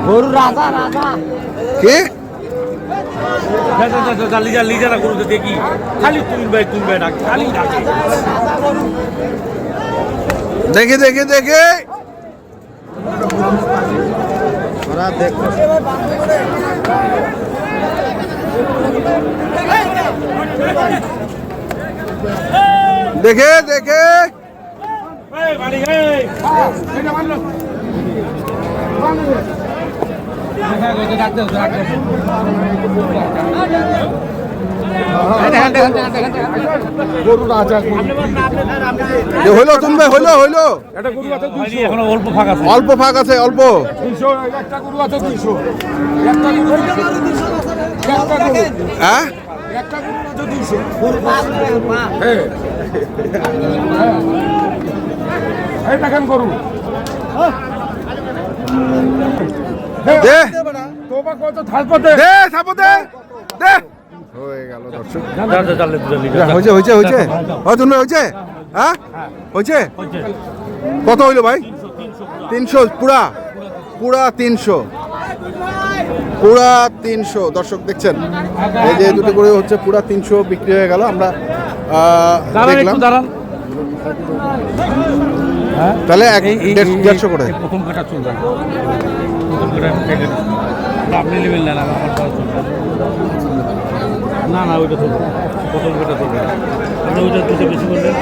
গরু রাজা রাজা কে লিজারা গরু দেখি খালি তুলবে না খালি দেখে দেখে দেখে দেখে দেখে হইলো তুলবে হইলো হইলো অল্প ফাঁক আছে অল্প হ্যাঁ হয়ে গেল দর্শক হয়েছে হয়েছে হয়েছে হয়েছে হ্যাঁ হয়েছে কত হইলো ভাই 300 পুরা পুরা 300 পুরা 300 দর্শক দেখছেন এই যে দুটো করে হচ্ছে পুরা 300 বিক্রি হয়ে গেল আমরা দেখলাম তাহলে 150 করে প্রথম কাটা চলবে প্রথম কাটা আপনি নেবেন না না না ওইটা চলবে প্রথম কাটা চলবে আপনি ওইটা দুটো বেশি করলেন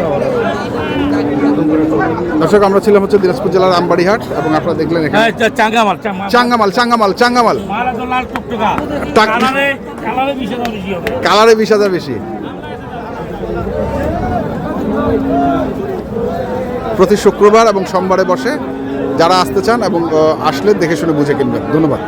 দর্শক আমরা ছিলাম হচ্ছে দিনাজপুর জেলার আমবাড়িহাট এবং আপনারা দেখলেন এখানে চাঙ্গামাল চাঙ্গামাল চাঙ্গামাল চাঙ্গামাল কালারে 20,000 বেশি প্রতি শুক্রবার এবং সোমবারে বসে যারা আসতে চান এবং আসলে দেখে শুনে বুঝে কিনবেন ধন্যবাদ।